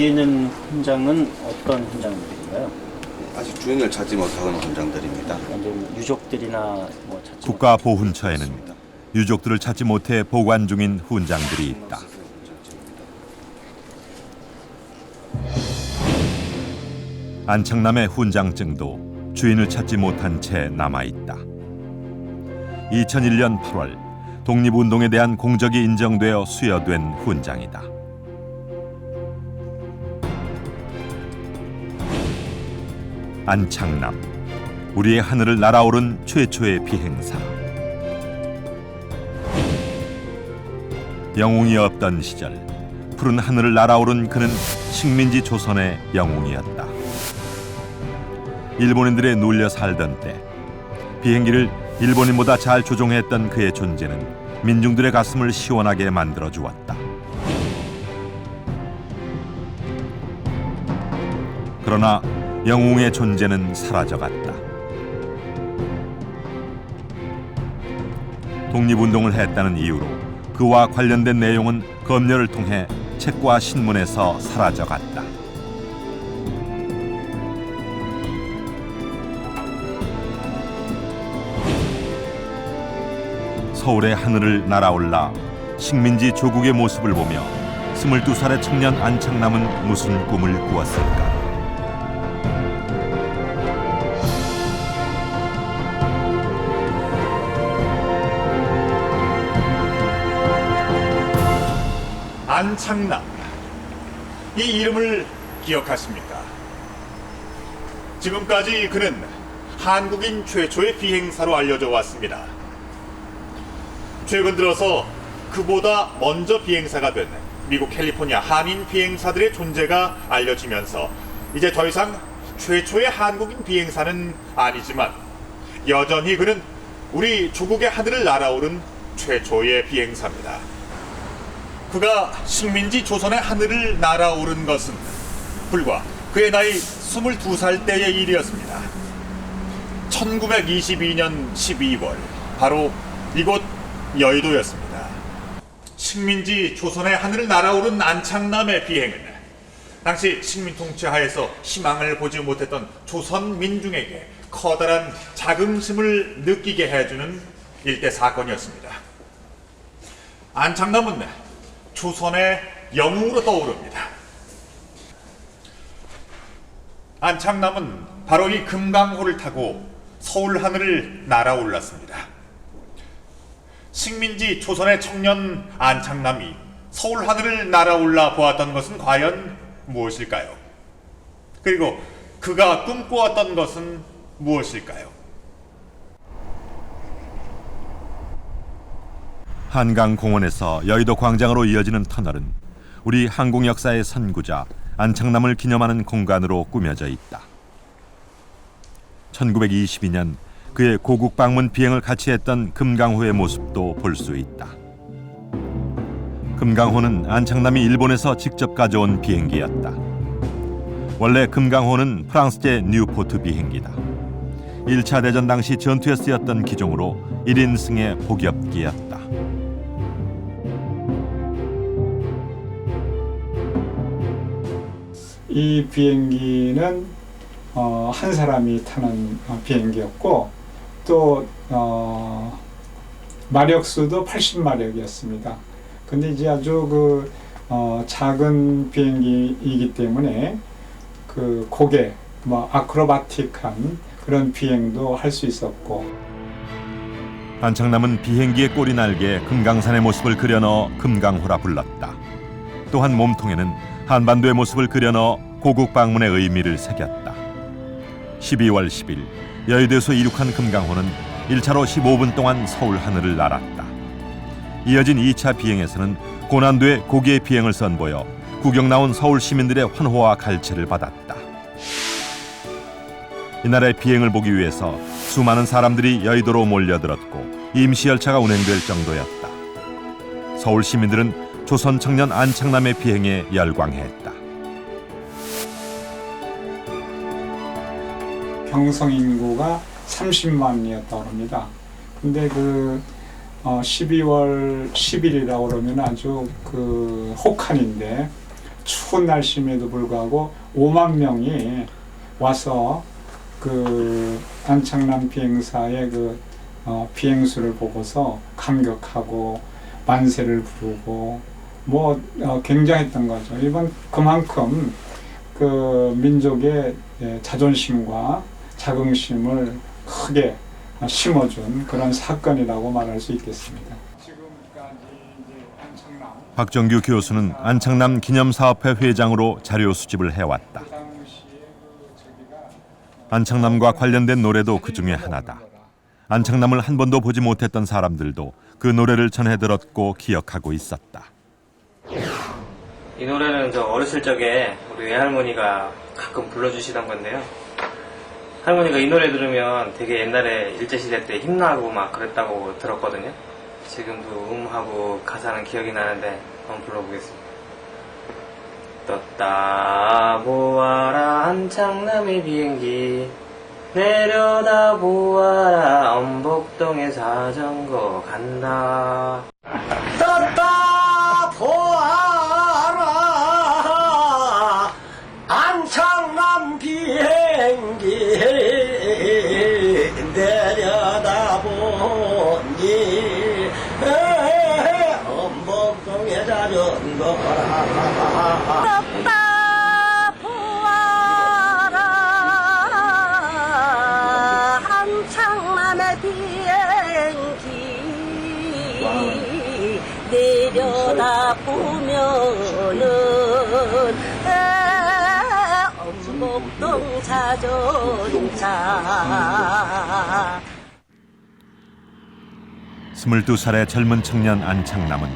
여기 있는 훈장은 어떤 훈장들인가요? 아직 주인을 찾지 못하는 훈장들입니다. 완전 유족들이나 뭐 찾지 국가보훈처에는 유족들을 찾지 못해 보관 중인 훈장들이 있다. 안창남의 훈장증도 주인을 찾지 못한 채 남아있다. 2001년 8월 독립운동에 대한 공적이 인정되어 수여된 훈장이다. 안창남, 우리의 하늘을 날아오른 최초의 비행사. 영웅이 없던 시절 푸른 하늘을 날아오른 그는 식민지 조선의 영웅이었다. 일본인들에 눌려 살던 때 비행기를 일본인보다 잘 조종했던 그의 존재는 민중들의 가슴을 시원하게 만들어 주었다. 그러나 영웅의 존재는 사라져갔다. 독립운동을 했다는 이유로 그와 관련된 내용은 검열을 통해 책과 신문에서 사라져갔다. 서울의 하늘을 날아올라 식민지 조국의 모습을 보며 22살의 청년 안창남은 무슨 꿈을 꾸었을까? 안창남, 이 이름을 기억하십니까? 지금까지 그는 한국인 최초의 비행사로 알려져 왔습니다. 최근 들어서 그보다 먼저 비행사가 된 미국 캘리포니아 한인 비행사들의 존재가 알려지면서 이제 더 이상 최초의 한국인 비행사는 아니지만 여전히 그는 우리 조국의 하늘을 날아오른 최초의 비행사입니다. 그가 식민지 조선의 하늘을 날아오른 것은 불과 그의 나이 22살 때의 일이었습니다. 1922년 12월 바로 이곳 여의도였습니다. 식민지 조선의 하늘을 날아오른 안창남의 비행은 당시 식민 통치 하에서 희망을 보지 못했던 조선 민중에게 커다란 자긍심을 느끼게 해주는 일대 사건이었습니다. 안창남은 조선의 영웅으로 떠오릅니다. 안창남은 바로 이 금강호를 타고 서울 하늘을 날아올랐습니다. 식민지 조선의 청년 안창남이 서울 하늘을 날아올라 보았던 것은 과연 무엇일까요? 그리고 그가 꿈꾸었던 것은 무엇일까요? 한강공원에서 여의도 광장으로 이어지는 터널은 우리 항공 역사의 선구자 안창남을 기념하는 공간으로 꾸며져 있다. 1922년 그의 고국 방문 비행을 같이 했던 금강호의 모습도 볼 수 있다. 금강호는 안창남이 일본에서 직접 가져온 비행기였다. 원래 금강호는 프랑스제 뉴포트 비행기다. 1차 대전 당시 전투에 쓰였던 기종으로 1인승의 복엽기였다. 이 비행기는 한 사람이 타는 비행기였고 또 마력수도 80마력이었습니다. 근데 이제 아주 작은 비행기이기 때문에 그 고개 아크로바틱한 그런 비행도 할 수 있었고. 안창남은 비행기의 꼬리 날개에 금강산의 모습을 그려넣어 금강호라 불렀다. 또한 몸통에는 한반도의 모습을 그려넣어 고국 방문의 의미를 새겼다. 12월 10일 여의도에서 이륙한 금강호는 1차로 15분 동안 서울 하늘을 날았다. 이어진 2차 비행에서는 고난도의 고기의 비행을 선보여 구경 나온 서울 시민들의 환호와 갈채를 받았다. 이날의 비행을 보기 위해서 수많은 사람들이 여의도로 몰려들었고 임시열차가 운행될 정도였다. 서울 시민들은 조선 청년 안창남의 비행에 열광했다. 경성 인구가 30만이었다고 합니다. 근데 12월 10일이라고 그러면 아주 혹한인데 추운 날씨임에도 불구하고 5만 명이 와서 그 안창남 비행사의 그 비행수를 보고서 감격하고 만세를 부르고 굉장했던 거죠. 이번 그만큼 그 민족의 자존심과 자긍심을 크게 심어준 그런 사건이라고 말할 수 있겠습니다. 지금까지 이제 안창남 박정규 교수는 안창남 기념사업회 회장으로 자료 수집을 해왔다. 안창남과 관련된 노래도 그 중에 하나다. 안창남을 한 번도 보지 못했던 사람들도 그 노래를 전해 들었고 기억하고 있었다. 이 노래는 저 어렸을 적에 우리 외할머니가 가끔 불러주시던 건데요. 할머니가 이 노래 들으면 되게 옛날에 일제시대 때 힘나고 막 그랬다고 들었거든요. 지금도 음하고 가사는 기억이 나는데 한번 불러보겠습니다. 떴다 보아라 안창남의 비행기, 내려다 보아라 엄복동에 자전거 간다. 떴다 보아라 안창남 비행기, 내려다 보니 엄복동에 자전거라. 떴다 보아라 안창남의 비행기, 내려다 보면은 엄복동 자동차. 22살의 젊은 청년 안창남은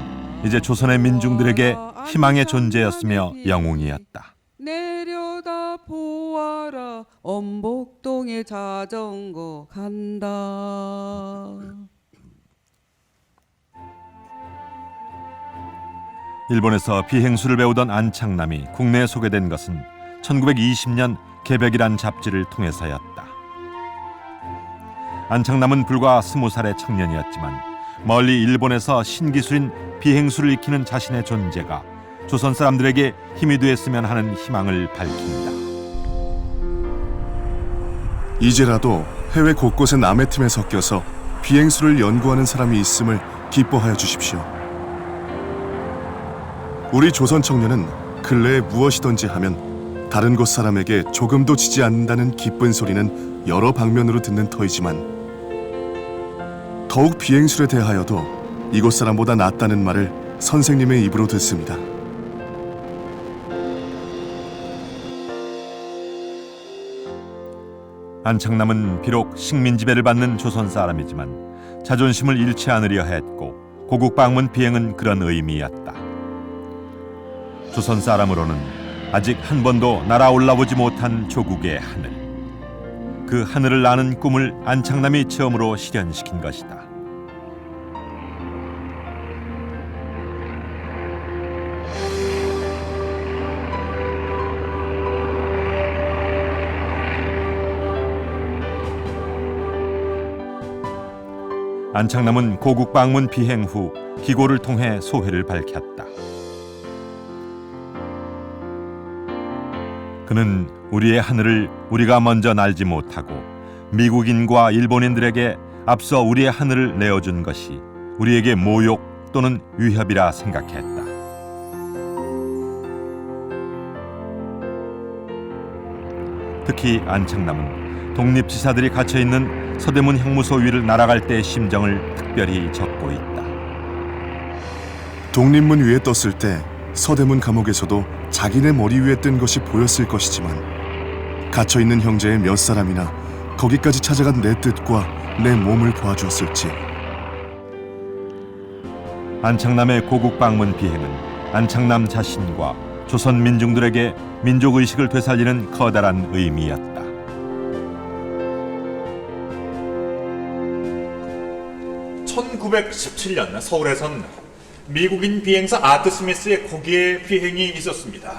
이제 조선의 민중들에게 희망의 존재였으며 영웅이었다. 내려다 보아라 엄복동에 자전거 간다. 일본에서 비행수를 배우던 안창남이 국내에 소개된 것은 1920년 개벽이란 잡지를 통해서였다. 안창남은 불과 20살의 청년이었지만 멀리 일본에서 신기술인 비행수를 익히는 자신의 존재가 조선 사람들에게 힘이 되었으면 하는 희망을 밝힌다. 이제라도 해외 곳곳의 남의 팀에 섞여서 비행수를 연구하는 사람이 있음을 기뻐하여 주십시오. 우리 조선 청년은 근래에 무엇이든지 하면 다른 곳 사람에게 조금도 지지 않는다는 기쁜 소리는 여러 방면으로 듣는 터이지만 더욱 비행술에 대하여도 이곳 사람보다 낫다는 말을 선생님의 입으로 듣습니다. 안창남은 비록 식민지배를 받는 조선 사람이지만 자존심을 잃지 않으려 했고 고국 방문 비행은 그런 의미였다. 조선 사람으로는 아직 한 번도 날아올라보지 못한 조국의 하늘. 그 하늘을 나는 꿈을 안창남이 처음으로 실현시킨 것이다. 안창남은 고국 방문 비행 후 기고를 통해 소회를 밝혔다. 그는 우리의 하늘을 우리가 먼저 날지 못하고 미국인과 일본인들에게 앞서 우리의 하늘을 내어준 것이 우리에게 모욕 또는 위협이라 생각했다. 특히 안창남은 독립지사들이 갇혀있는 서대문 형무소 위를 날아갈 때의 심정을 특별히 적고 있다. 독립문 위에 떴을 때 서대문 감옥에서도 자기네 머리 위에 뜬 것이 보였을 것이지만 갇혀있는 형제의 몇 사람이나 거기까지 찾아간 내 뜻과 내 몸을 보아주었을지. 안창남의 고국 방문 비행은 안창남 자신과 조선 민중들에게 민족의식을 되살리는 커다란 의미였다. (1917년) 서울에선 미국인 비행사 아트 스미스의 고개 비행이 있었습니다.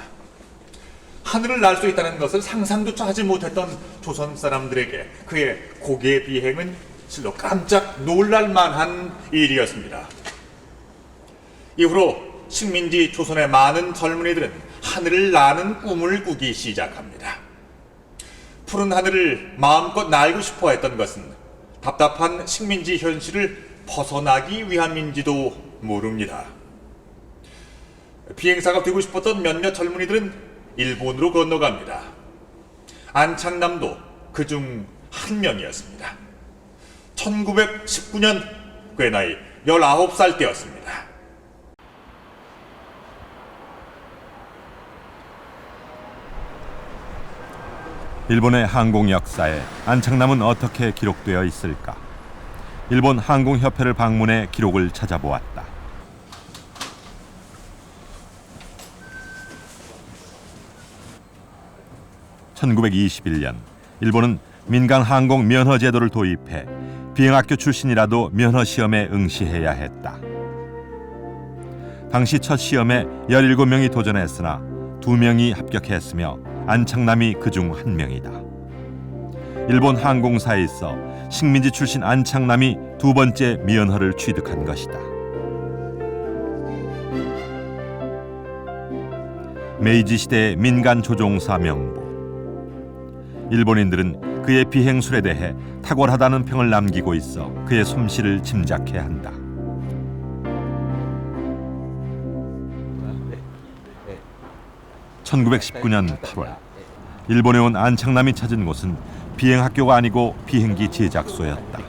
하늘을 날 수 있다는 것을 상상조차 하지 못했던 조선 사람들에게 그의 고개 비행은 실로 깜짝 놀랄 만한 일이었습니다. 이후로 식민지 조선의 많은 젊은이들은 하늘을 나는 꿈을 꾸기 시작합니다. 푸른 하늘을 마음껏 날고 싶어 했던 것은 답답한 식민지 현실을 벗어나기 위함인지도 모릅니다. 비행사가 되고 싶었던 몇몇 젊은이들은 일본으로 건너갑니다. 안창남도 그중 한 명이었습니다. 1919년 그의 나이 19살 때였습니다. 일본의 항공 역사에 안창남은 어떻게 기록되어 있을까? 일본 항공협회를 방문해 기록을 찾아보았다. (1921년) 일본은 민간 항공 면허 제도를 도입해 비행학교 출신이라도 면허 시험에 응시해야 했다. 당시 첫 시험에 17명이 도전했으나 2명이 합격했으며 안창남이 그중 한 명이다. 일본 항공사에 있어 식민지 출신 안창남이 두 번째 면허를 취득한 것이다. 메이지 시대의 민간 조종사 명부. 일본인들은 그의 비행술에 대해 탁월하다는 평을 남기고 있어 그의 솜씨를 짐작해야 한다. (1919년 8월) 일본에 온 안창남이 찾은 곳은 비행학교가 아니고 비행기 제작소였다.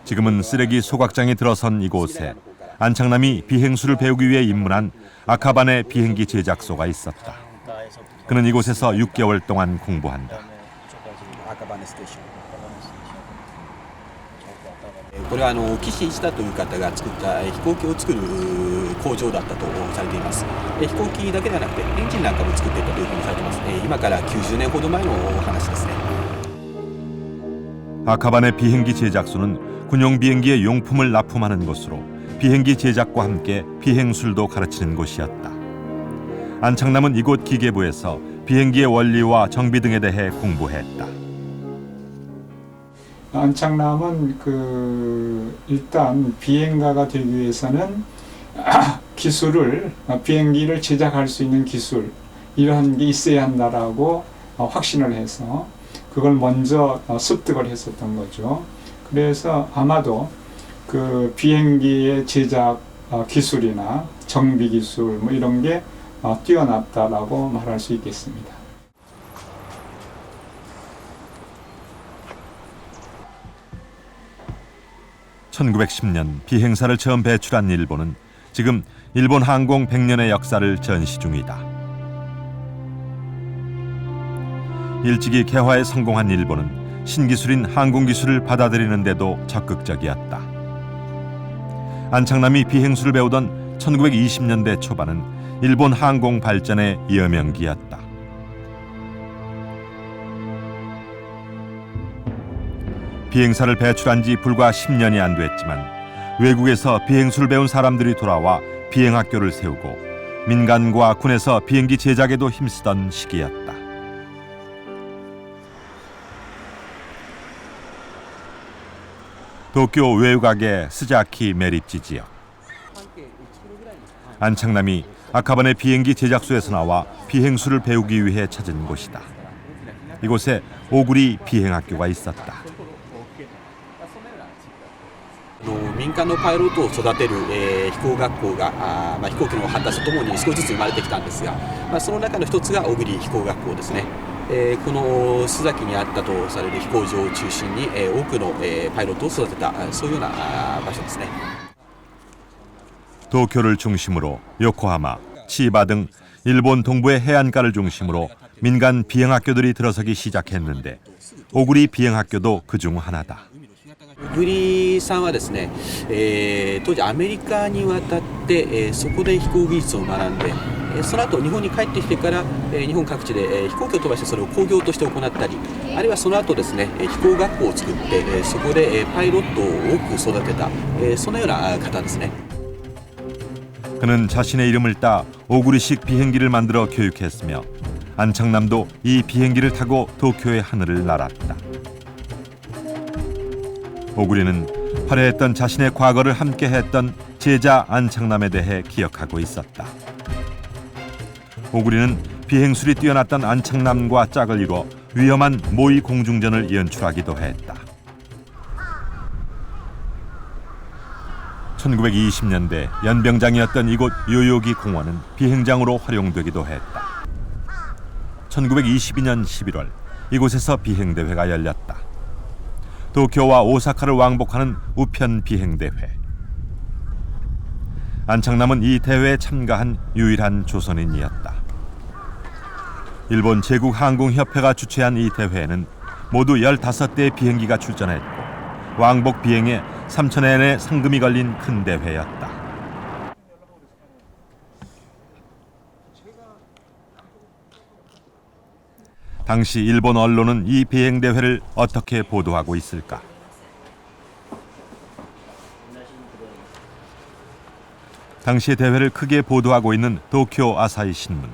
지금은 쓰레기 소각장이 들어선 이곳에 안창남이 비행수를 배우기 위해 입문한 아카바네 비행기 제작소가 있었다. 그는 이곳에서 6개월 동안 공부한다. これは岸一太という方が作った飛行機を作る工場だったとされています。飛行機だけではなくてエンジンなんかも作っていたというふうにされています。今から90年ほど前のお話ですね。 아카바네 비행기 제작소는 군용 비행기의 용품을 납품하는 곳으로 비행기 제작과 함께 비행술도 가르치는 곳이었다. 안창남은 이곳 기계부에서 비행기의 원리와 정비 등에 대해 공부했다. 안창남은 일단 비행가가 되기 위해서는 기술을 비행기를 제작할 수 있는 기술 이러한 게 있어야 한다라고 확신을 해서 그걸 먼저 습득을 했었던 거죠. 그래서 아마도 그 비행기의 제작 기술이나 정비 기술 뭐 이런 게 뛰어났다라고 말할 수 있겠습니다. (1910년) 비행사를 처음 배출한 일본은 지금 일본 항공 100년의 역사를 전시 중이다. 일찍이 개화에 성공한 일본은 신기술인 항공기술을 받아들이는 데도 적극적이었다. 안창남이 비행술을 배우던 1920년대 초반은 일본 항공 발전의 여명기였다. 비행사를 배출한 지 불과 10년이 안 됐지만 외국에서 비행술을 배운 사람들이 돌아와 비행학교를 세우고 민간과 군에서 비행기 제작에도 힘쓰던 시기였다. 도쿄 외유각의 스자키 매립지 지역. 안창남이 아카바네 비행기 제작소에서 나와 비행술을 배우기 위해 찾은 곳이다. 이곳에 오구리 비행학교가 있었다. 民間のパイロットを育てる、飛行学校が飛行機の発達とともに少しずつ生まれてきたんですが、その中の一つが小栗飛行学校ですね。この須崎にあったとされる飛行場を中心に、多くの、パイロットを育てたそういうような場所ですね。 도쿄를 중심으로 요코하마, 치바 등 일본 동부의 해안가를 중심으로 민간 비행학교들이 들어서기 시작했는데 오구리 비행학교도 그중 하나다. 小栗さんはですね、当時アメリカに渡って、そこで飛行技術を学んで、その後日本に帰ってきてから、日本各地で、飛行機を飛ばしてそれを工業として行ったり、あるいはその後ですね、飛行学校を作って、そこで、パイロットを多く育てた、そのような方ですね。 그는 자신의 이름을 따 오구리식 비행기를 만들어 교육했으며 안창남도 이 비행기를 타고 도쿄의 하늘을 날았다. 오구리는 화려했던 자신의 과거를 함께했던 제자 안창남에 대해 기억하고 있었다. 오구리는 비행술이 뛰어났던 안창남과 짝을 이뤄 위험한 모의 공중전을 연출하기도 했다. 1920년대 연병장이었던 이곳 요요기 공원은 비행장으로 활용되기도 했다. 1922년 11월 이곳에서 비행대회가 열렸다. 도쿄와 오사카를 왕복하는 우편 비행대회. 안창남은 이 대회에 참가한 유일한 조선인이었다. 일본 제국항공협회가 주최한 이 대회에는 모두 15대의 비행기가 출전했고 왕복 비행에 3,000엔의 상금이 걸린 큰 대회였다. 당시 일본 언론은 이 비행대회를 어떻게 보도하고 있을까? 당시 대회를 크게 보도하고 있는 도쿄 아사히 신문.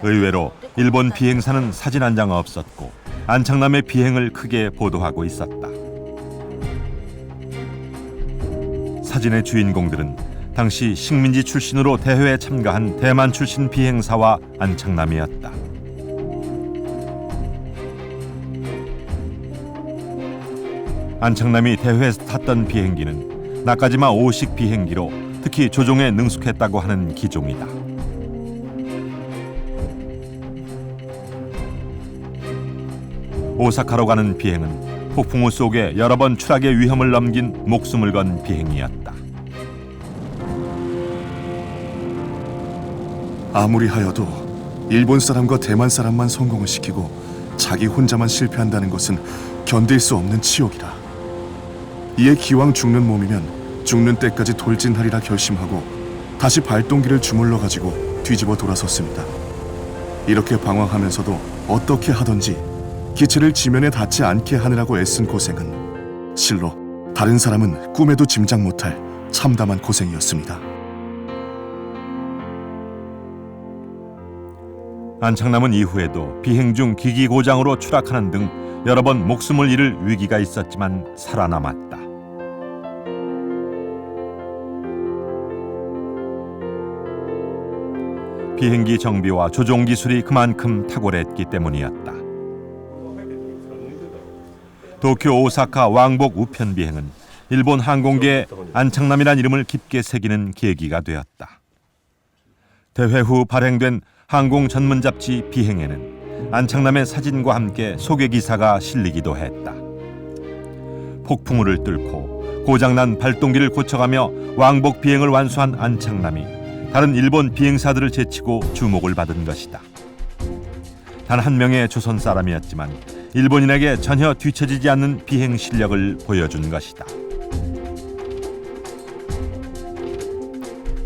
의외로 일본 비행사는 사진 한 장 없었고 안창남의 비행을 크게 보도하고 있었다. 사진의 주인공들은 당시 식민지 출신으로 대회에 참가한 대만 출신 비행사와 안창남이었다. 안창남이 대회에서 탔던 비행기는 나카지마 5식 비행기로 특히 조종에 능숙했다고 하는 기종이다. 오사카로 가는 비행은 폭풍우 속에 여러 번 추락의 위험을 넘긴 목숨을 건 비행이었다. 아무리 하여도 일본 사람과 대만 사람만 성공을 시키고 자기 혼자만 실패한다는 것은 견딜 수 없는 치욕이다. 이에 기왕 죽는 몸이면 죽는 때까지 돌진하리라 결심하고 다시 발동기를 주물러 가지고 뒤집어 돌아섰습니다. 이렇게 방황하면서도 어떻게 하든지 기체를 지면에 닿지 않게 하느라고 애쓴 고생은 실로 다른 사람은 꿈에도 짐작 못할 참담한 고생이었습니다. 안창남은 이후에도 비행 중 기기 고장으로 추락하는 등 여러 번 목숨을 잃을 위기가 있었지만 살아남았다. 비행기 정비와 조종 기술이 그만큼 탁월했기 때문이었다. 도쿄 오사카 왕복 우편 비행은 일본 항공계에 안창남이란 이름을 깊게 새기는 계기가 되었다. 대회 후 발행된 항공 전문 잡지 비행에는 안창남의 사진과 함께 소개 기사가 실리기도 했다. 폭풍우를 뚫고 고장난 발동기를 고쳐가며 왕복 비행을 완수한 안창남이 다른 일본 비행사들을 제치고 주목을 받은 것이다. 단 한 명의 조선 사람이었지만 일본인에게 전혀 뒤처지지 않는 비행 실력을 보여준 것이다.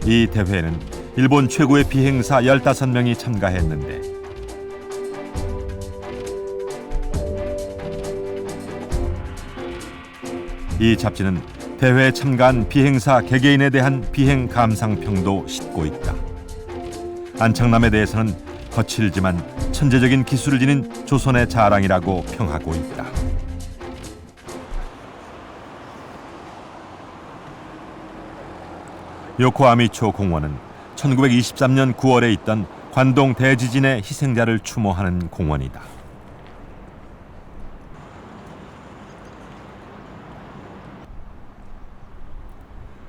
이 대회에는 일본 최고의 비행사 15명이 참가했는데 이 잡지는 대회에 참가한 비행사 개개인에 대한 비행 감상평도 싣고 있다. 안창남에 대해서는 거칠지만 천재적인 기술을 지닌 조선의 자랑이라고 평하고 있다. 요코아미초 공원은 1923년 9월에 있던 관동 대지진의 희생자를 추모하는 공원이다.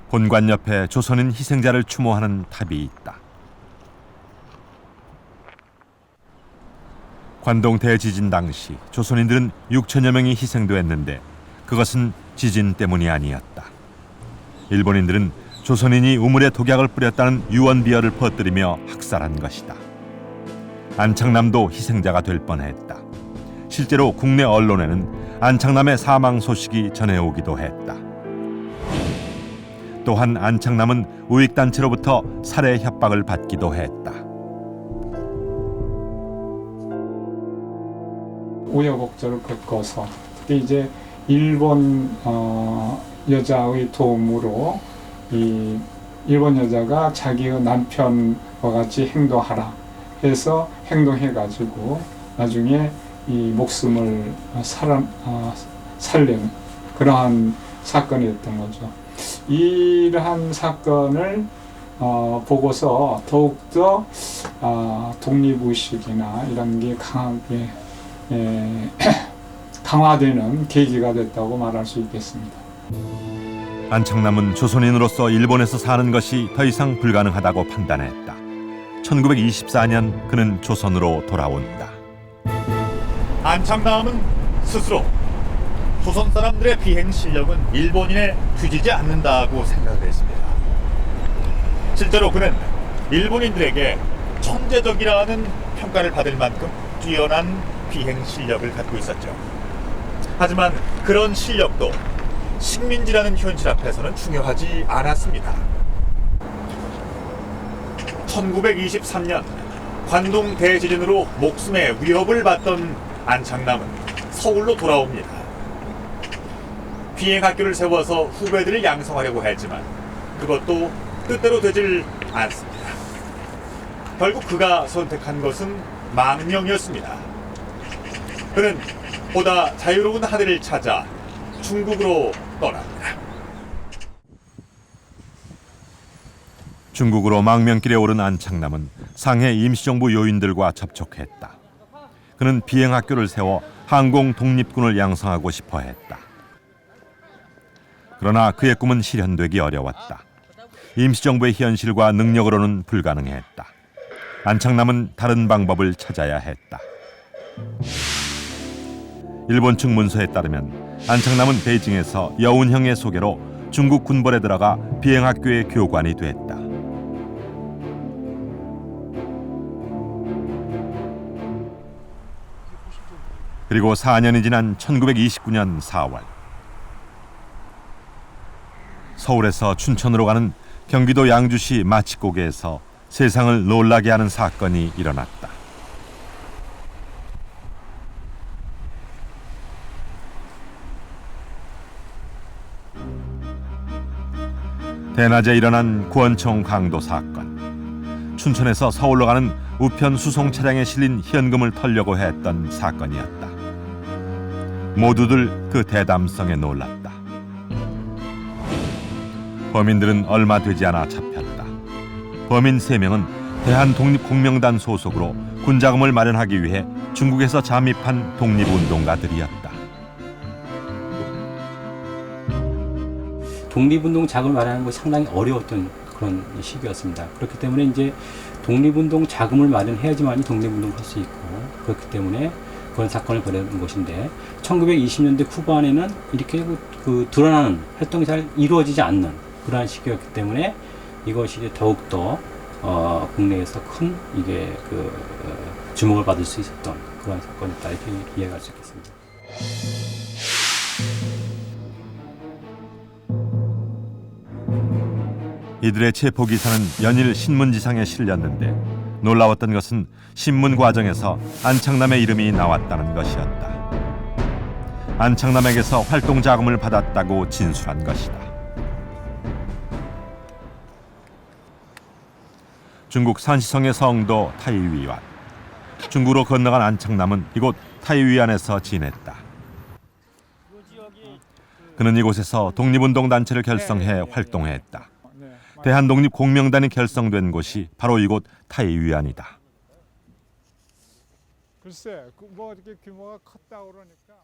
본관 옆에 조선인 희생자를 추모하는 탑이 있다. 관동 대지진 당시 조선인들은 6천여 명이 희생되었는데 그것은 지진 때문이 아니었다. 일본인들은 조선인이 우물에 독약을 뿌렸다는 유언비어를 퍼뜨리며 학살한 것이다. 안창남도 희생자가 될 뻔했다. 실제로 국내 언론에는 안창남의 사망 소식이 전해오기도 했다. 또한 안창남은 우익단체로부터 살해 협박을 받기도 했다. 우여곡절을 겪어서 그때 이제 일본 여자의 도움으로 이 일본 여자가 자기의 남편과 같이 행동하라 해서 행동해가지고 나중에 이 목숨을 살린 그러한 사건이었던 거죠. 이러한 사건을 보고서 더욱더 독립의식이나 이런 게 강하게 강화되는 계기가 됐다고 말할 수 있겠습니다. 안창남은 조선인으로서 일본에서 사는 것이 더 이상 불가능하다고 판단했다. 1924년 그는 조선으로 돌아온다. 안창남은 스스로 조선 사람들의 비행 실력은 일본인에 뒤지지 않는다고 생각을 했습니다. 실제로 그는 일본인들에게 천재적이라는 평가를 받을 만큼 뛰어난 비행 실력을 갖고 있었죠. 하지만 그런 실력도 식민지라는 현실 앞에서는 중요하지 않았습니다. 1923년 관동 대지진으로 목숨의 위협을 받던 안창남은 서울로 돌아옵니다. 비행학교를 세워서 후배들을 양성하려고 했지만 그것도 뜻대로 되질 않습니다. 결국 그가 선택한 것은 망명이었습니다. 그는 보다 자유로운 하늘을 찾아 중국으로 떠납니다. 중국으로 망명길에 오른 안창남은 상해 임시정부 요인들과 접촉했다. 그는 비행학교를 세워 항공 독립군을 양성하고 싶어 했다. 그러나 그의 꿈은 실현되기 어려웠다. 임시정부의 현실과 능력으로는 불가능했다. 안창남은 다른 방법을 찾아야 했다. 일본 측 문서에 따르면 안창남은 베이징에서 여운형의 소개로 중국 군벌에 들어가 비행학교의 교관이 됐다. 그리고 4년이 지난 1929년 4월 서울에서 춘천으로 가는 경기도 양주시 마치고개에서 세상을 놀라게 하는 사건이 일어났다. 대낮에 일어난 구원청 강도 사건. 춘천에서 서울로 가는 우편 수송 차량에 실린 현금을 털려고 했던 사건이었다. 모두들 그 대담성에 놀랐다. 범인들은 얼마 되지 않아 잡혔다. 범인 3명은 대한독립공명단 소속으로 군자금을 마련하기 위해 중국에서 잠입한 독립운동가들이었다. 독립운동 자금을 마련하는 것이 상당히 어려웠던 그런 시기였습니다. 그렇기 때문에 이제 독립운동 자금을 마련해야지만 독립운동을 할 수 있고, 그렇기 때문에 그런 사건을 벌였던 것인데 1920년대 후반에는 이렇게 드러나는 활동이 잘 이루어지지 않는 그러한 시기였기 때문에 이것이 이제 더욱더 국내에서 큰 주목을 받을 수 있었던 그런 사건이었다 이렇게 이해할 수 있겠습니다. 이들의 체포 기사는 연일 신문지상에 실렸는데 놀라웠던 것은 신문 과정에서 안창남의 이름이 나왔다는 것이었다. 안창남에게서 활동 자금을 받았다고 진술한 것이다. 중국 산시성의 성도 타이위안. 중국으로 건너간 안창남은 이곳 타이위안에서 지냈다. 그는 이곳에서 독립운동 단체를 결성해 활동했다. 대한독립공명단이 결성된 곳이 바로 이곳 타이위안이다. 글쎄, 이렇게 규모가 컸다 그러니까.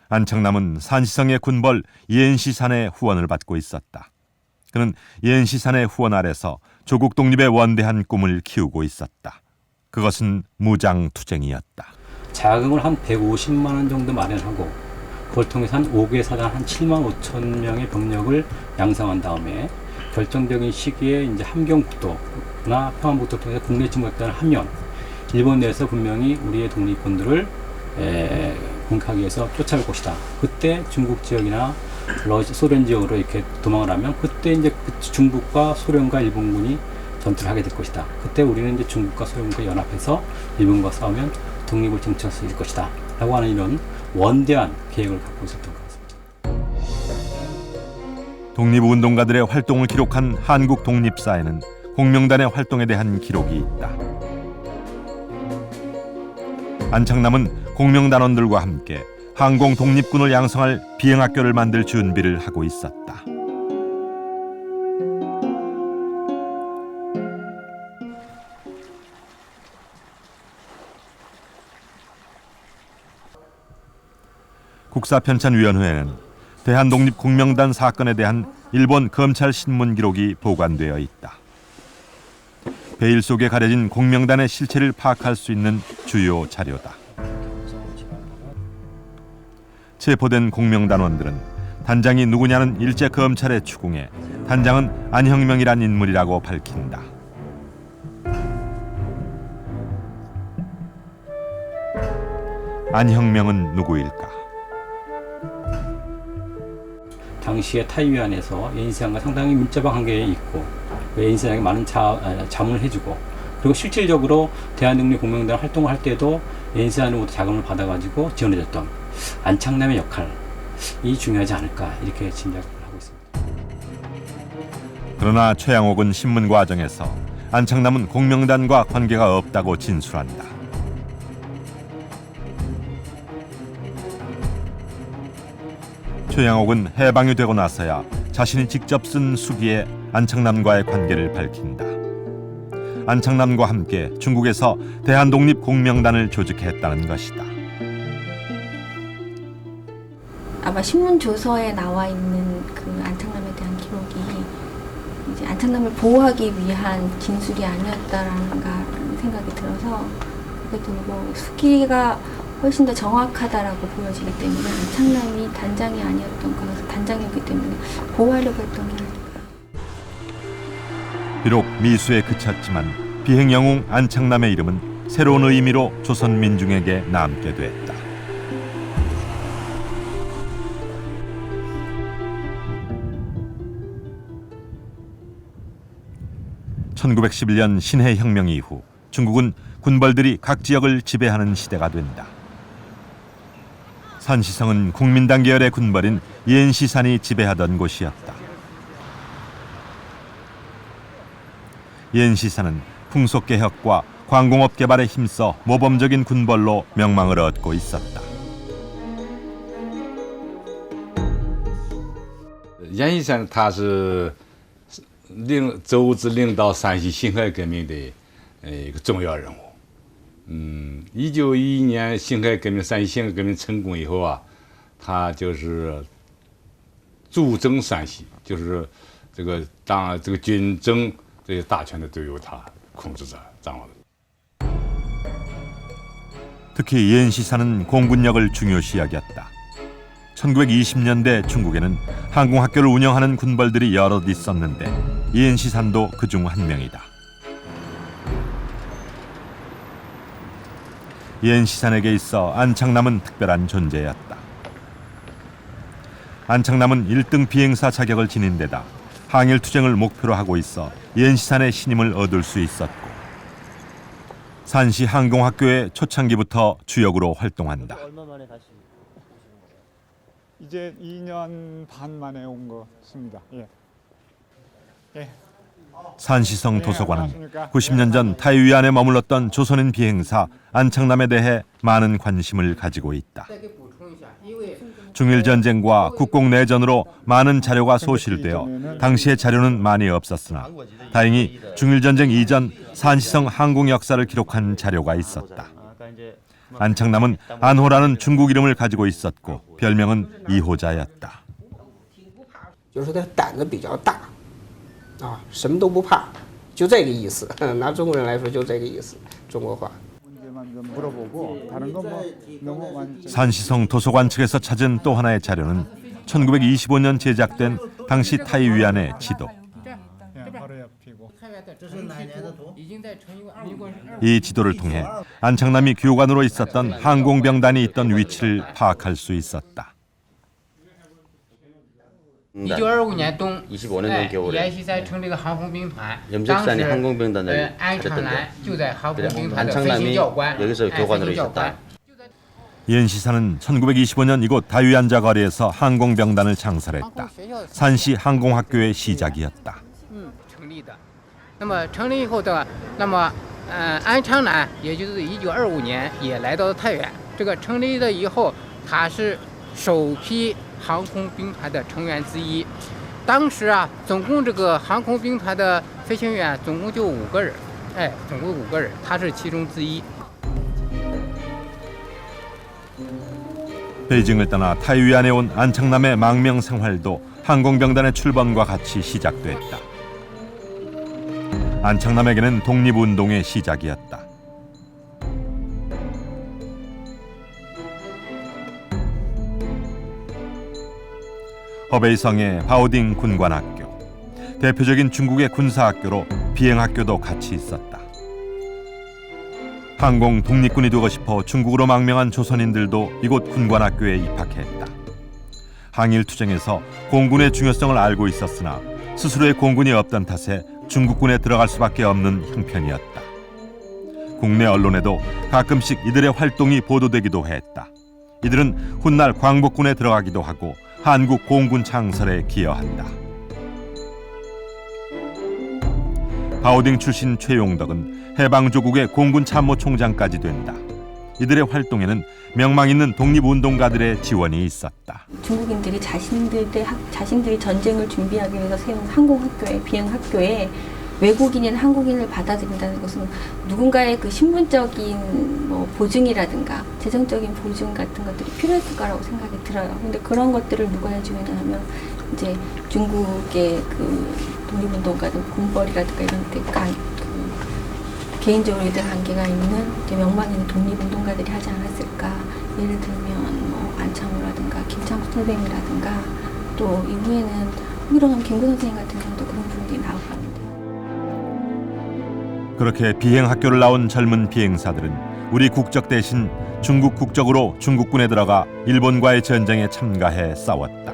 안창남은 산시성의 군벌 이엔시산의 후원을 받고 있었다. 그는 이엔시산의 후원 아래서 조국 독립에 원대한 꿈을 키우고 있었다. 그것은 무장투쟁이었다. 자금을 한 150만 원 정도 마련하고 그걸 통해서 한 5개 사단 한 7만 5천 명의 병력을 양성한 다음에 결정적인 시기에 이제 함경북도나 평안북도를 통해서 국내 침공작전을 하면 일본 내에서 분명히 우리의 독립군들을 공격하기 위해서 쫓아올 것이다. 그때 중국 지역이나 소련 지역으로 이렇게 도망을 하면 그때 이제 중국과 소련과 일본군이 전투를 하게 될 것이다. 그때 우리는 이제 중국과 소련과 연합해서 일본과 싸우면 독립을 쟁취할 수 있을 것이다. 라고 하는 이런 원대한 계획을 갖고 있었던 것 같습니다. 독립운동가들의 활동을 기록한 한국 독립사에는 공명단의 활동에 대한 기록이 있다. 안창남은 공명단원들과 함께 항공 독립군을 양성할 비행학교를 만들 준비를 하고 있었다. 국사편찬위원회에는 대한독립공명단 사건에 대한 일본 검찰 신문 기록이 보관되어 있다. 베일 속에 가려진 공명단의 실체를 파악할 수 있는 주요 자료다. 체포된 공명단원들은 단장이 누구냐는 일제 검찰의 추궁에 단장은 안형명이란 인물이라고 밝힌다. 안형명은 누구일까? 당시에 타이위안에서 예인시장과 상당히 밀접한 관계에 있고 예인시장에게 많은 자문을 해주고 그리고 실질적으로 대한독립공명단 활동을 할 때도 예인시장으로부터 자금을 받아가지고 지원해줬던 안창남의 역할이 중요하지 않을까 이렇게 짐작을 하고 있습니다. 그러나 최양옥은 신문 과정에서 안창남은 공명단과 관계가 없다고 진술한다. 최양옥은 해방이 되고 나서야 자신이 직접 쓴 수기에 안창남과의 관계를 밝힌다. 안창남과 함께 중국에서 대한독립공명단을 조직했다는 것이다. 아마 신문 조서에 나와 있는 그 안창남에 대한 기록이 이제 안창남을 보호하기 위한 진술이 아니었다라는 생각이 들어서 그래도 뭐 수기가 훨씬 더 정확하다라고 보여지기 때문에 안창남이 단장이 아니었던 거라서 단장이었기 때문에 보호하려고 했던 게 아닐까. 비록 미수에 그쳤지만 비행 영웅 안창남의 이름은 새로운 의미로 조선 민중에게 남게 됐다. (1911년) 신해혁명 이후 중국은 군벌들이 각 지역을 지배하는 시대가 된다. 산시성은 국민당 계열의 군벌인 옌시산이 지배하던 곳이었다. 옌시산은 풍속개혁과 광공업 개발에 힘써 모범적인 군벌로 명망을 얻고 있었다. 옌시산 他是周至领导山西辛亥革命的一个重要人物。1911年辛亥革命山西辛亥革命成功以后啊，他就是驻征山西，就是这个军政这些大权的都由他控制着掌握的。 특히 옌시산은 공군력을 중요시 여겼다. 1920년대 중국에는 항공학교를 운영하는 군벌들이 여럿 있었는데 옌시산도 그중 한 명이다. 옌시산에게 있어 안창남은 특별한 존재였다. 안창남은 1등 비행사 자격을 지닌 데다 항일투쟁을 목표로 하고 있어 옌시산의 신임을 얻을 수 있었고 산시 항공학교의 초창기부터 주역으로 활동한다. 얼마 만에 다시 이제 2년 반 만에 온 것입니다. 예. 예. 산시성 도서관은 90년 전 타이위안에 머물렀던 조선인 비행사 안창남에 대해 많은 관심을 가지고 있다. 중일전쟁과 국공내전으로 많은 자료가 소실되어 당시의 자료는 많이 없었으나 다행히 중일전쟁 이전 산시성 항공 역사를 기록한 자료가 있었다. 안창남은 안호라는 중국 이름을 가지고 있었고 별명은 이호자였다. 就是他胆子比较大啊，什么都不怕，就这个意思。拿中国人来说，就这个意思。中国话。 산시성 도서관 측에서 찾은 또 하나의 자료는 1925년 제작된 당시 타이위안의 지도. 이 지도를 통해 안창남이 교관으로 있었던 항공병단이 있던 위치를 파악할 수 있었다. 1925년冬 25년 겨울에 염색산이 항공병단을 차렸던데 안창남이 여기서 교관으로 있었다. 옌시산은 1925년 이곳 다위안자 거리에서 항공병단을 창설했다. 산시 항공학교의 시작이었다. 安昌南，也就是1925年也来到了太原。这个成立了以后，他是首批航空兵团的成员之一。当时啊，总共这个航空兵团的飞行员总共就5个人，总共5个人，他是其中之一。 베이징을 떠나 타이완에 온 안창남의 망명 생활도 항공병단의 출범과 같이 시작됐다. 안창남에게는 독립운동의 시작이었다. 허베이성의 바오딩 군관학교, 대표적인 중국의 군사학교로 비행학교도 같이 있었다. 항공 독립군이 되고 싶어 중국으로 망명한 조선인들도 이곳 군관학교에 입학했다. 항일투쟁에서 공군의 중요성을 알고 있었으나 스스로의 공군이 없던 탓에 중국군에 들어갈 수밖에 없는 형편이었다. 국내 언론에도 가끔씩 이들의 활동이 보도되기도 했다. 이들은 훗날 광복군에 들어가기도 하고 한국 공군 창설에 기여한다. 바오딩 출신 최용덕은 해방조국의 공군 참모총장까지 된다. 이들의 활동에는 명망 있는 독립운동가들의 지원이 있었다. 중국인들이 자신들이 전쟁을 준비하기 위해서 세운 항공학교에, 비행학교에 외국인인 한국인을 받아들인다는 것은 누군가의 그 신분적인 보증이라든가 재정적인 보증 같은 것들이 필요했을 거라고 생각이 들어요. 근데 그런 것들을 누가 해주느냐 하면 이제 중국의 그 독립운동가들, 군벌이라든가 이런 데 개인적으로 이들 관계가 있는 명망 있는 독립운동가들이 하지 않았을까. 예를 들면 안창호라든가 김창수 선생님이라든가 또 이후에는 홍일홍 김구 선생님 같은 경우도 그런 분들이 나오고 합니다. 그렇게 비행학교를 나온 젊은 비행사들은 우리 국적 대신 중국 국적으로 중국군에 들어가 일본과의 전쟁에 참가해 싸웠다.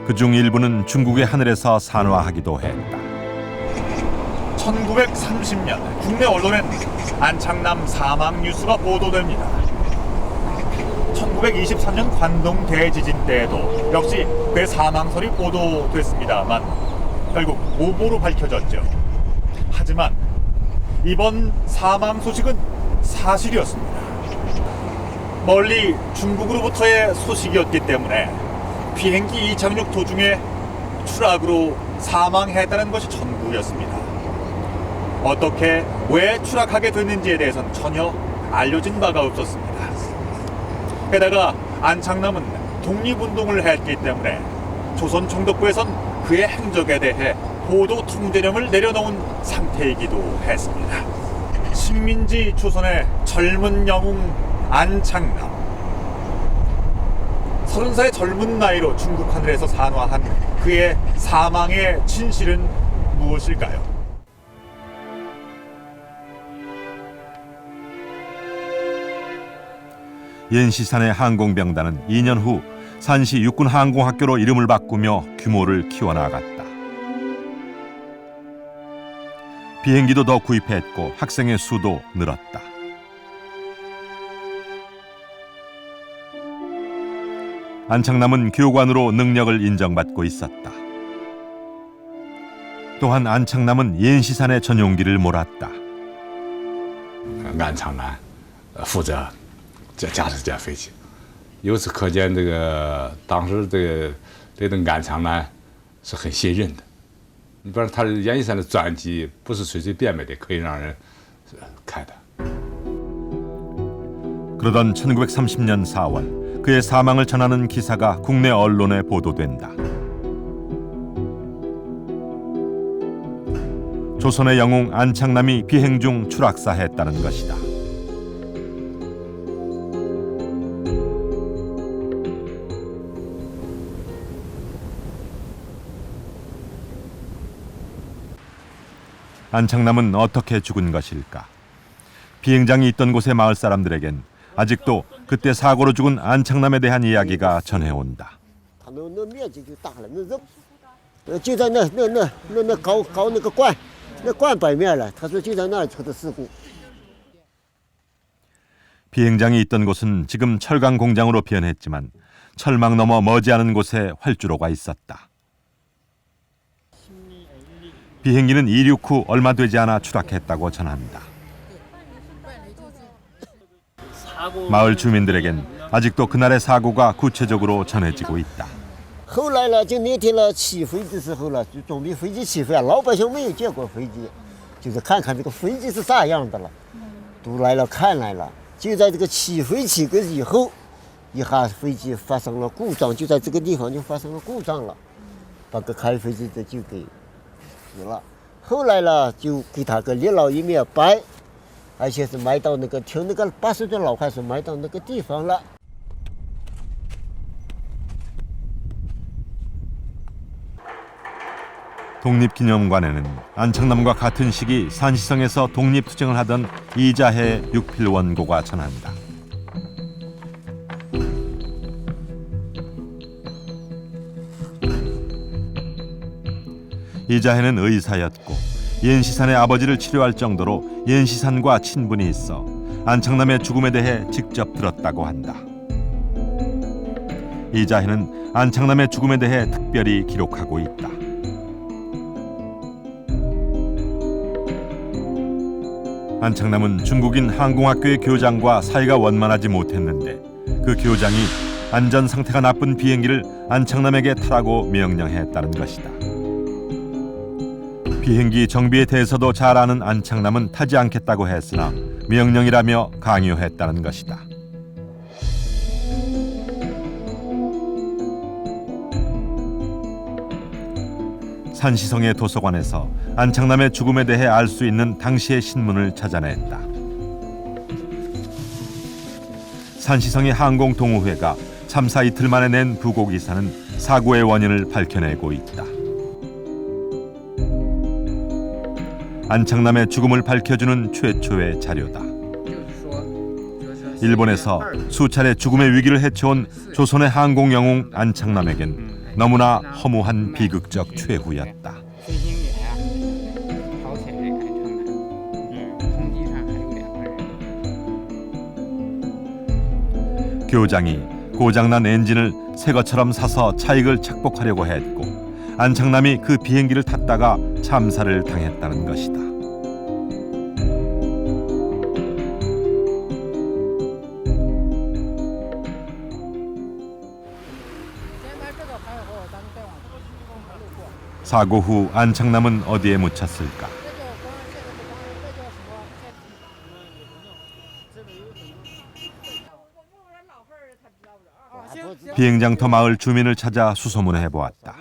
그중 일부는 중국의 하늘에서 산화하기도 했다. 1930년 국내 언론엔 안창남 사망 뉴스가 보도됩니다. 1923년 관동 대지진 때에도 역시 그의 사망설이 보도됐습니다만 결국 오보로 밝혀졌죠. 하지만 이번 사망 소식은 사실이었습니다. 멀리 중국으로부터의 소식이었기 때문에 비행기 이착륙 도중에 추락으로 사망했다는 것이 전부였습니다. 어떻게 왜 추락하게 됐는지에 대해서는 전혀 알려진 바가 없었습니다. 게다가 안창남은 독립운동을 했기 때문에 조선 총독부에선 그의 행적에 대해 보도 통제령을 내려놓은 상태이기도 했습니다. 식민지 조선의 젊은 영웅 안창남. 30살의 젊은 나이로 중국 하늘에서 산화한 그의 사망의 진실은 무엇일까요? 옌시산의 항공병단은 2년 후 산시 육군항공학교로 이름을 바꾸며 규모를 키워나갔다. 비행기도 더 구입했고 학생의 수도 늘었다. 안창남은 교관으로 능력을 인정받고 있었다. 또한 안창남은 옌시산의 전용기를 몰았다. 안창남负责驾驶这架飞机，由此可见，这个当时对安창남是很信任的。你比方说，他阎锡山的专机不是随随便便的可以让人开的。 그러던 1930년 4월 그의 사망을 전하는 기사가 국내 언론에 보도된다. 조선의 영웅 안창남이 비행 중 추락사했다는 것이다. 안창남은 어떻게 죽은 것일까? 비행장이 있던 곳의 마을 사람들에겐 아직도 그때 사고로 죽은 안창남에 대한 이야기가 전해온다. 비행장이 있던 곳은 지금 철강 공장으로 변했지만 철망 너머 머지않은 곳에 활주로가 있었다. 비행기는 이륙 후 얼마 되지 않아 추락했다고 전합니다. 마을 주민들에겐 아직도 그날의 사고가 구체적으로 전해지고 있다. 后来了，就那天了起飞的时候了，就准备飞机起飞啊，老百姓没有见过飞机，就是看看这个飞机是啥样的了，都来了看来了。就在这个起飞起个以后，一下飞机发生了故障，就在这个地方就发生了故障了，把个开飞机的就给死了。后来了，就给他个立了一面碑，而且是埋到那个听那个80岁老汉是埋到那个地方了。 독립기념관에는 안창남과 같은 시기 산시성에서 독립투쟁을 하던 이자해 육필원고가 전한다. 이자해는 의사였고 옌시산의 아버지를 치료할 정도로 옌시산과 친분이 있어 안창남의 죽음에 대해 직접 들었다고 한다. 이자해는 안창남의 죽음에 대해 특별히 기록하고 있다. 안창남은 중국인 항공학교의 교장과 사이가 원만하지 못했는데 그 교장이 안전 상태가 나쁜 비행기를 안창남에게 타라고 명령했다는 것이다. 비행기 정비에 대해서도 잘 아는 안창남은 타지 않겠다고 했으나 명령이라며 강요했다는 것이다. 산시성의 도서관에서 안창남의 죽음에 대해 알 수 있는 당시의 신문을 찾아냈다. 산시성의 항공동호회가 참사 이틀 만에 낸 부고기사는 사고의 원인을 밝혀내고 있다. 안창남의 죽음을 밝혀주는 최초의 자료다. 일본에서 수차례 죽음의 위기를 헤쳐온 조선의 항공 영웅 안창남에겐 너무나 허무한 비극적 최후였다. 교장이 고장난 엔진을 새 것처럼 사서 차익을 착복하려고 했고 안창남이 그 비행기를 탔다가 참사를 당했다는 것이다. 사고 후 안창남은 어디에 묻혔을까? 비행장터 마을 주민을 찾아 수소문해 보았다.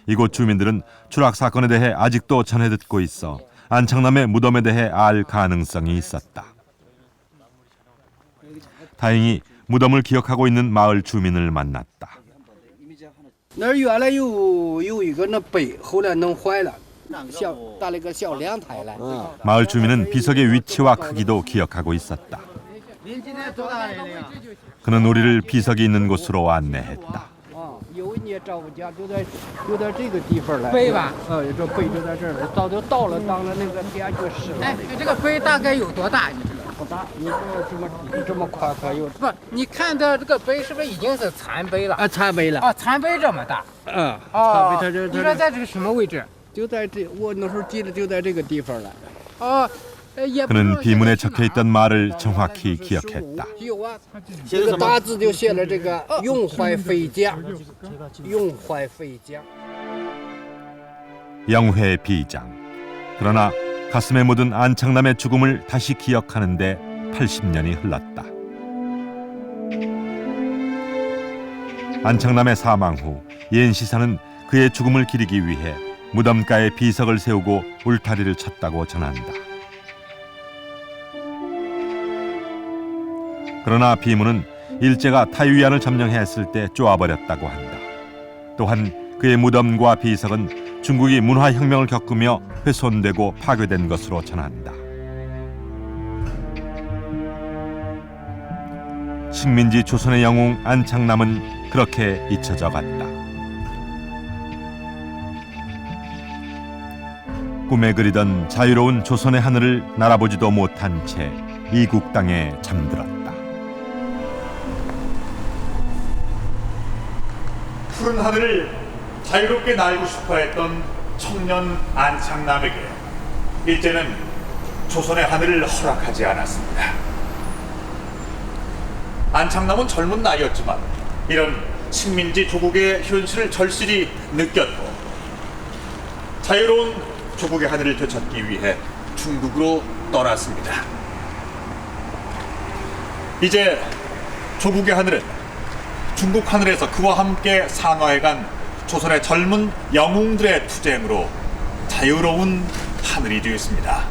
이곳 주민들은 추락 사건에 대해 아직도 전해 듣고 있어 안창남의 무덤에 대해 알 가능성이 있었다. 다행히 무덤을 기억하고 있는 마을 주민을 만났다. 那儿原来有一个那碑，后来弄坏了，搭了个小凉台来。 마을 주민은 비석의 위치와 크기도 기억하고 있었다. 그는 우리를 비석이 있는 곳으로 안내했다. 有一年找我家就在这个地方来。碑吧？这碑就在这儿，早就到了，当了那个点就是了。哎，这个碑大概有多大？你知道？不大，你这么宽宽有。不，你看的这个碑是不是已经是残碑了？啊，残碑了。啊，残碑这么大。嗯。哦。残碑它这。你说在这个什么位置？就在这，我那时候记得就在这个地方了。哦。 그는 비문에 적혀있던 말을 정확히 기억했다. 这个大字就写了这个永怀飞将，永怀飞将。 영회 비장. 그러나 가슴에 묻은 안창남의 죽음을 다시 기억하는데 80년이 흘렀다. 안창남의 사망 후 옌시사는 그의 죽음을 기리기 위해 무덤가에 비석을 세우고 울타리를 쳤다고 전한다. 그러나 비문은 일제가 타유안을 점령했을 때 쪼아버렸다고 한다. 또한 그의 무덤과 비석은 중국이 문화혁명을 겪으며 훼손되고 파괴된 것으로 전한다. 식민지 조선의 영웅 안창남은 그렇게 잊혀져 갔다. 꿈에 그리던 자유로운 조선의 하늘을 날아보지도 못한 채 이국 땅에 잠들었다. 푸른 하늘을 자유롭게 날고 싶어했던 청년 안창남에게 일제는 조선의 하늘을 허락하지 않았습니다. 안창남은 젊은 나이였지만 이런 식민지 조국의 현실을 절실히 느꼈고 자유로운 조국의 하늘을 되찾기 위해 중국으로 떠났습니다. 이제 조국의 하늘은 중국 하늘에서 그와 함께 산화해간 조선의 젊은 영웅들의 투쟁으로 자유로운 하늘이 되었습니다.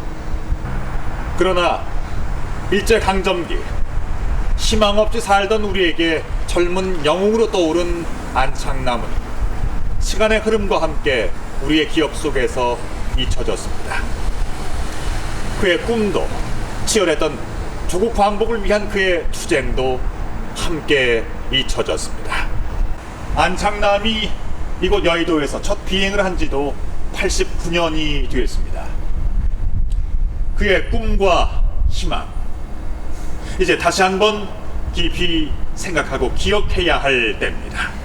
그러나 일제강점기 희망 없이 살던 우리에게 젊은 영웅으로 떠오른 안창남은 시간의 흐름과 함께 우리의 기억 속에서 잊혀졌습니다. 그의 꿈도 치열했던 조국 광복을 위한 그의 투쟁도 함께 잊혀졌습니다. 안창남이 이곳 여의도에서 첫 비행을 한 지도 89년이 되었습니다. 그의 꿈과 희망, 이제 다시 한번 깊이 생각하고 기억해야 할 때입니다.